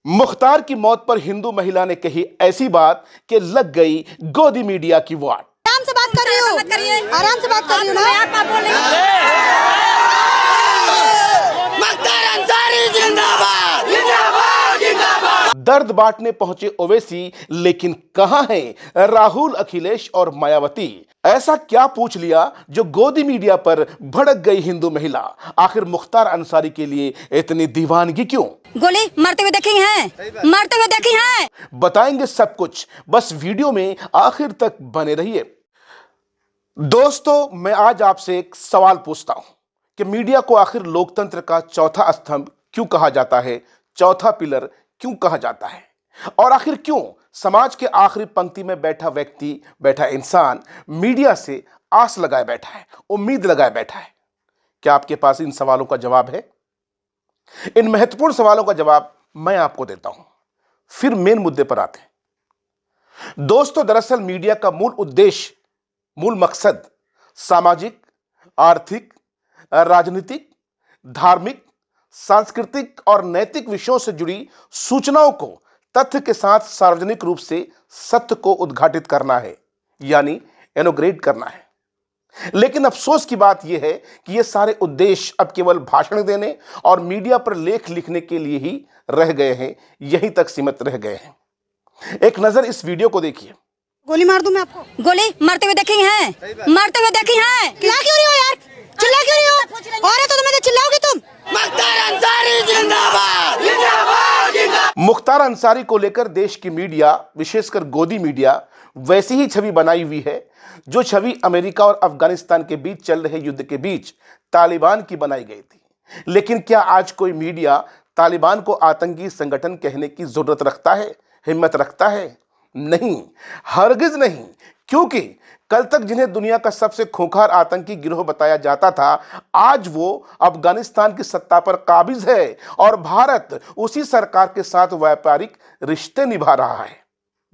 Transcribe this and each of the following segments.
मुख्तार की मौत पर हिंदू महिला ने कही ऐसी बात कि लग गई गोदी मीडिया की वाट। आराम से बात कर रही हूँ, आराम से बात कर रही हूँ ना। मुख्तार अंसारी जिंदाबाद, जिंदाबाद, जिंदाबाद। दर्द बांटने पहुंचे ओवैसी, लेकिन कहां हैं राहुल, अखिलेश और मायावती? ऐसा क्या पूछ लिया जो गोदी मीडिया पर भड़क गई हिंदू महिला? आखिर मुख्तार अंसारी के लिए इतनी दीवानगी क्यों? गोली मारते हुए देखी हैं, मारते हुए देखी हैं। बताएंगे सब कुछ, बस वीडियो में आखिर तक बने रहिए। दोस्तों, मैं आज आपसे एक सवाल पूछता हूं कि मीडिया को आखिर लोकतंत्र का चौथा स्तंभ क्यों कहा जाता है, चौथा पिलर क्यों कहा जाता है, और आखिर क्यों समाज के आखिरी पंक्ति में बैठा व्यक्ति, बैठा इंसान मीडिया से आस लगाए बैठा है, उम्मीद लगाए बैठा है? क्या आपके पास इन सवालों का जवाब है? इन महत्वपूर्ण सवालों का जवाब मैं आपको देता हूं, फिर मेन मुद्दे पर आते हैं। दोस्तों, दरअसल मीडिया का मूल उद्देश्य, मूल मकसद सामाजिक, आर्थिक, राजनीतिक, धार्मिक, सांस्कृतिक और नैतिक विषयों से जुड़ी सूचनाओं को तथ्य के साथ सार्वजनिक रूप से सत्य को उद्घाटित करना है, यानी इनोग्रेट करना है। लेकिन अफसोस की बात यह है कि ये सारे उद्देश्य अब केवल भाषण देने और मीडिया पर लेख लिखने के लिए ही रह गए हैं, यहीं तक सीमित रह गए हैं। एक नजर इस वीडियो को देखिए। गोली मार दूं मैं आपको? गोली मारते हुए देखी हैं, मारते हुए देखी हैं। चिल्ला क्यों रही हो यार, चिल्ला क्यों रही हो? और तो तुम्हें चिल्लाओगे तुम? मुख्तार अंसारी जिंदाबाद, जिंदाबाद, जिंदाबाद। मुख्तार अंसारी को लेकर देश की मीडिया, विशेषकर गोदी मीडिया, वैसी ही छवि बनाई हुई है जो छवि अमेरिका और अफगानिस्तान के बीच चल रहे युद्ध के बीच तालिबान की बनाई गई थी। लेकिन क्या आज कोई मीडिया तालिबान को आतंकी संगठन कहने की जरूरत रखता है, हिम्मत रखता है? नहीं, हरगिज नहीं। क्योंकि कल तक जिन्हें दुनिया का सबसे खूंखार आतंकी गिरोह बताया जाता था, आज वो अफगानिस्तान की सत्ता पर काबिज है और भारत उसी सरकार के साथ व्यापारिक रिश्ते निभा रहा है।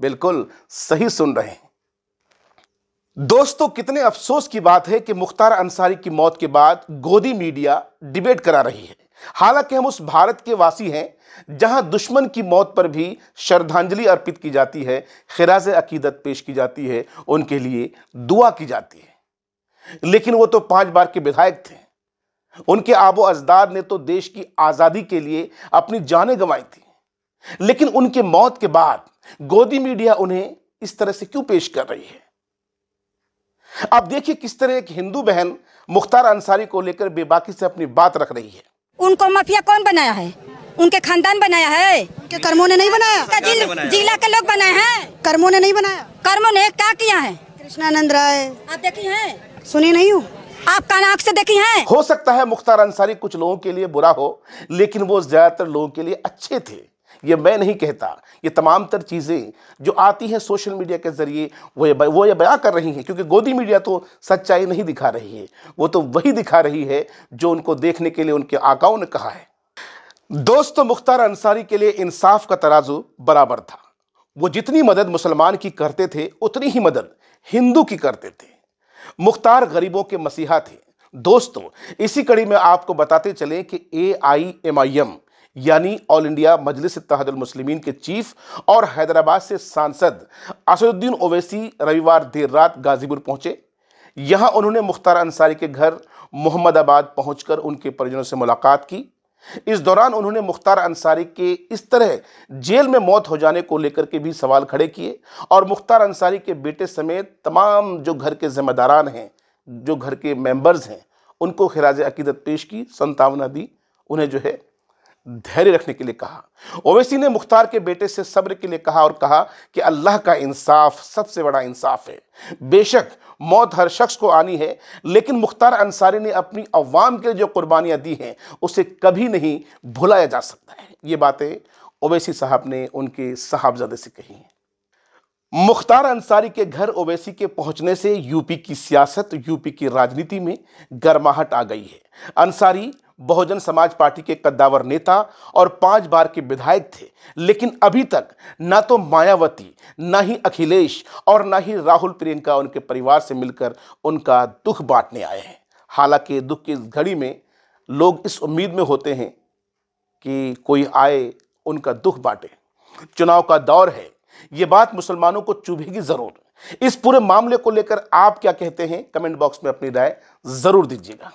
बिल्कुल सही सुन रहे हैं दोस्तों। कितने अफसोस की बात है कि मुख्तार अंसारी की मौत के बाद गोदी मीडिया डिबेट करा रही है। हालांकि हम उस भारत के वासी हैं जहां दुश्मन की मौत पर भी श्रद्धांजलि अर्पित की जाती है, खिराज अकीदत पेश की जाती है, उनके लिए दुआ की जाती है। लेकिन वो तो 5 बार के विधायक थे। उनके आबो अजदाद ने तो देश की आजादी के लिए अपनी जानें गंवाई थी। लेकिन उनके मौत के बाद गोदी मीडिया उन्हें इस तरह से क्यों पेश कर रही है? अब देखिए किस तरह एक हिंदू बहन मुख्तार अंसारी को लेकर बेबाकी से अपनी बात रख रही है। उनको माफिया कौन बनाया है? उनके खानदान बनाया है, उनके कर्मों ने नहीं बनाया। जिला के लोग बनाए हैं, कर्मों ने नहीं बनाया। कर्मों ने क्या किया है? कृष्णानंद राय आप देखी हैं? सुनी नहीं हूँ। आप कान आंख से देखी हैं? हो सकता है मुख्तार अंसारी कुछ लोगों के लिए बुरा हो, लेकिन वो ज्यादातर लोगों के लिए अच्छे थे। ये मैं नहीं कहता। ये तमाम तर चीजें जो आती हैं सोशल मीडिया के जरिए वो ये बयां कर रही हैं, क्योंकि गोदी मीडिया तो सच्चाई नहीं दिखा रही है, वो तो वही दिखा रही है जो उनको देखने के लिए उनके आकाओं ने कहा है। दोस्तों, मुख्तार अंसारी के लिए इंसाफ का तराजू बराबर था। वो जितनी मदद मुसलमान की करते थे, उतनी ही मदद हिंदू की करते थे। मुख्तार गरीबों के मसीहा थे। दोस्तों, इसी कड़ी में आपको बताते चले कि AIMIM यानी ऑल इंडिया मजलिस इत्तेहादुल मुस्लिमीन के चीफ और हैदराबाद से सांसद असदुद्दीन ओवैसी रविवार देर रात गाजीपुर पहुंचे। यहां उन्होंने मुख्तार अंसारी के घर मोहम्मदाबाद पहुंचकर उनके परिजनों से मुलाकात की। इस दौरान उन्होंने मुख्तार अंसारी के इस तरह जेल में मौत हो जाने को लेकर के भी सवाल खड़े किए और मुख्तार अंसारी के बेटे समेत तमाम जो घर के जिम्मेदारान हैं, जो घर के मेंबर्स हैं, उनको खिराज अकीदत पेश की, संतावना दी, उन्हें जो है धैर्य रखने के लिए कहा। ओवैसी ने मुख्तार के बेटे से सब्र के लिए कहा और कहा कि अल्लाह का इंसाफ सबसे बड़ा इंसाफ है। बेशक मौत हर शख्स को आनी है, लेकिन मुख्तार अंसारी ने अपनी अवाम के लिए जो कुर्बानियां दी हैं उसे कभी नहीं भुलाया जा सकता है। ये बातें ओवैसी साहब ने उनके साहबजादे से कही हैं। मुख्तार अंसारी के घर ओवैसी के पहुंचने से यूपी की सियासत, यूपी की राजनीति में गर्माहट आ गई है। अंसारी बहुजन समाज पार्टी के कद्दावर नेता और 5 बार के विधायक थे, लेकिन अभी तक ना तो मायावती, ना ही अखिलेश और ना ही राहुल प्रियंका उनके परिवार से मिलकर उनका दुख बांटने आए हैं। हालांकि दुख की इस घड़ी में लोग इस उम्मीद में होते हैं कि कोई आए उनका दुख बांटे। चुनाव का दौर है, यह बात मुसलमानों को चुभेगी जरूर। इस पूरे मामले को लेकर आप क्या कहते हैं, कमेंट बॉक्स में अपनी राय जरूर दीजिएगा।